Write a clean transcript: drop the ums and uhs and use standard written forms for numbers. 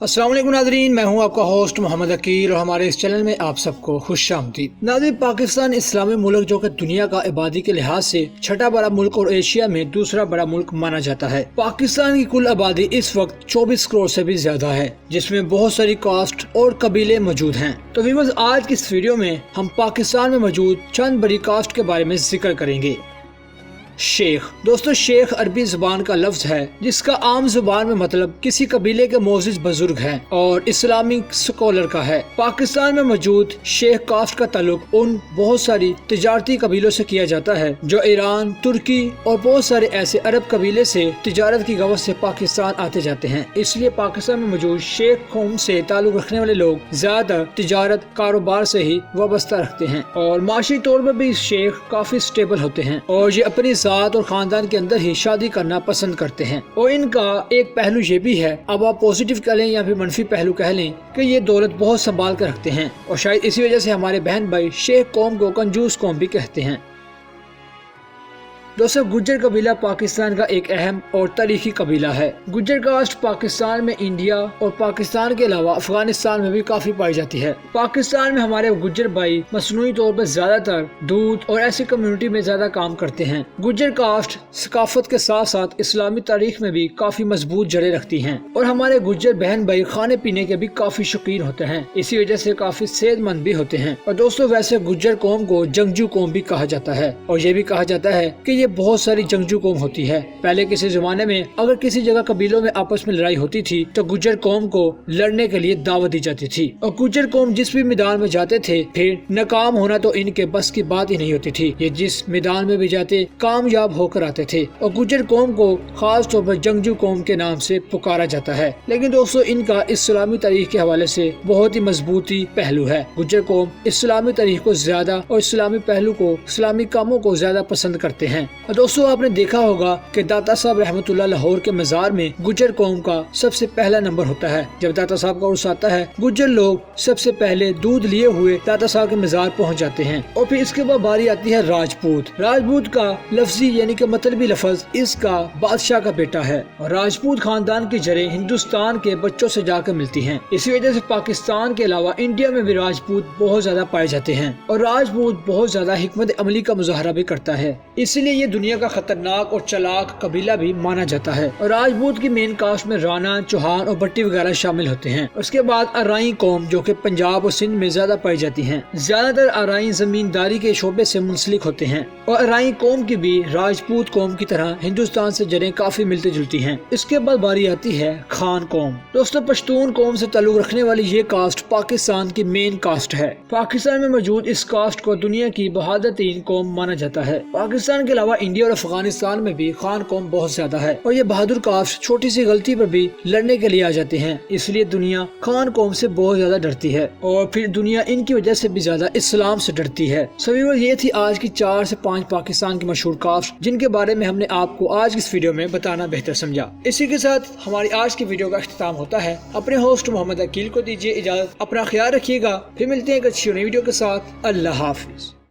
अस्सलाम वालेकुम नाज़रीन, मैं हूं आपका होस्ट मोहम्मद अकील और हमारे इस चैनल में आप सबको खुशामदीद। नाज़रीन, पाकिस्तान इस्लामी मुल्क जो कि दुनिया का आबादी के लिहाज से छठा बड़ा मुल्क और एशिया में दूसरा बड़ा मुल्क माना जाता है। पाकिस्तान की कुल आबादी इस वक्त 24 करोड़ से भी ज्यादा है, जिसमें बहुत सारी कास्ट और कबीले मौजूद हैं। तो व्यूअर्स, आज की इस वीडियो में हम पाकिस्तान में मौजूद चंद बड़ी कास्ट के बारे में जिक्र करेंगे। शेख। दोस्तों, शेख अरबी जुबान का लफ्ज है जिसका आम जुबान में मतलब किसी कबीले के मोअज़्ज़िज़ बुजुर्ग है और इस्लामिक स्कॉलर का है। पाकिस्तान में मौजूद शेख कास्ट का ताल्लुक उन बहुत सारी तिजारती कबीलों से किया जाता है जो ईरान, तुर्की और बहुत सारे ऐसे अरब कबीले से तिजारत की गवत से पाकिस्तान आते जाते हैं। इसलिए पाकिस्तान में मौजूद शेख कौम से ताल्लुक रखने वाले लोग ज्यादा तिजारत कारोबार से ही वाबस्ता रखते हैं और माशी तौर पर भी शेख काफी स्टेबल होते हैं और ये अपनी जात और खानदान के अंदर ही शादी करना पसंद करते हैं। और इनका एक पहलू ये भी है, अब आप पॉजिटिव कह लें या फिर मनफी पहलू कह लें, कि ये दौलत बहुत संभाल कर रखते हैं और शायद इसी वजह से हमारे बहन भाई शेख कौम को कंजूस कौम भी कहते हैं। दोस्तों, गुज्जर कबीला पाकिस्तान का एक अहम और तारीखी कबीला है। गुज्जर कास्ट पाकिस्तान में, इंडिया और पाकिस्तान के अलावा अफगानिस्तान में भी काफी पाई जाती है। पाकिस्तान में हमारे गुज्जर भाई मसनूई तौर पर ज्यादातर दूध और ऐसी कम्युनिटी में ज्यादा काम करते हैं। गुज्जर कास्ट सकाफत के साथ साथ इस्लामी तारीख में भी काफी मजबूत जड़ें रखती हैं और हमारे गुज्जर बहन भाई खाने पीने के भी काफी शौकीन होते हैं, इसी वजह से काफी सेहतमंद भी होते हैं। और दोस्तों, वैसे गुज्जर कौम को जंगजू कौम भी कहा जाता है और ये भी कहा जाता है कि बहुत सारी जंगजू कौम होती है। पहले किसी जमाने में अगर किसी जगह कबीलों में आपस में लड़ाई होती थी तो गुज्जर कौम को लड़ने के लिए दावत दी जाती थी और गुज्जर कौम जिस भी मैदान में जाते थे फिर नाकाम होना तो इनके बस की बात ही नहीं होती थी। ये जिस मैदान में भी जाते कामयाब होकर आते थे और गुज्जर कौम को खास तौर पर जंगजू कौम के नाम से पुकारा जाता है। लेकिन दोस्तों, इनका इस्लामी तारीख के हवाले से बहुत ही मजबूती पहलू है। गुज्जर कौम इस्लामी तारीख को ज्यादा और इस्लामी पहलू को, इस्लामी कामों को ज्यादा पसंद करते हैं। दोस्तों, आपने देखा होगा कि दाता साहब रहमतुल्लाह लाहौर के मजार में गुज्जर कौम का सबसे पहला नंबर होता है। जब दाता साहब का उर्स आता है, गुज्जर लोग सबसे पहले दूध लिए हुए दाता साहब के मजार पहुंच जाते हैं और फिर इसके बाद बारी आती है राजपूत। राजपूत का लफ्जी यानी कि मतलबी लफ्ज इसका बादशाह का बेटा है और राजपूत खानदान की जड़ें हिंदुस्तान के बच्चों से जाकर मिलती हैं। इसी वजह से पाकिस्तान के अलावा इंडिया में भी राजपूत बहुत ज्यादा पाए जाते हैं और राजपूत बहुत ज्यादा हिकमत अमली का मुजाहरा भी करता है। इसलिए ये दुनिया का खतरनाक और चालाक कबीला भी माना जाता है और राजपूत की मेन कास्ट में राणा, चौहान और भट्टी वगैरह शामिल होते हैं। उसके बाद अराई कौम जो कि पंजाब और सिंध में ज्यादा पाई जाती हैं। ज्यादातर अराई जमींदारी के शोबे से मुंसलिक होते हैं और अराई कौम की भी राजपूत कौम की तरह हिंदुस्तान से जड़ें काफी मिलती जुलती हैं। इसके बाद बारी आती है खान कौम। दोस्तों, पश्तून कौम से ताल्लुक रखने वाली ये कास्ट पाकिस्तान की मेन कास्ट है। पाकिस्तान में मौजूद इस कास्ट को दुनिया की बहादुर तीन कौम माना जाता है। पाकिस्तान के अलावा इंडिया और अफगानिस्तान में भी खान कौम बहुत ज्यादा है और ये बहादुर कास्ट छोटी सी गलती पर भी लड़ने के लिए आ जाते हैं। इसलिए दुनिया खान कौम से बहुत ज्यादा डरती है और फिर दुनिया इनकी वजह से भी ज्यादा इस्लाम से डरती है। सभी ये थी आज की 4 से 5 पाकिस्तान की मशहूर कास्ट जिनके बारे में हमने आपको आज की इस वीडियो में बताना बेहतर समझा। इसी के साथ हमारी आज की वीडियो का इख्तिताम होता है। अपने होस्ट मोहम्मद अकील को दीजिए इजाजत। अपना ख्याल रखिएगा। फिर मिलते हैं एक अच्छी नई वीडियो के साथ। अल्लाह हाफिज।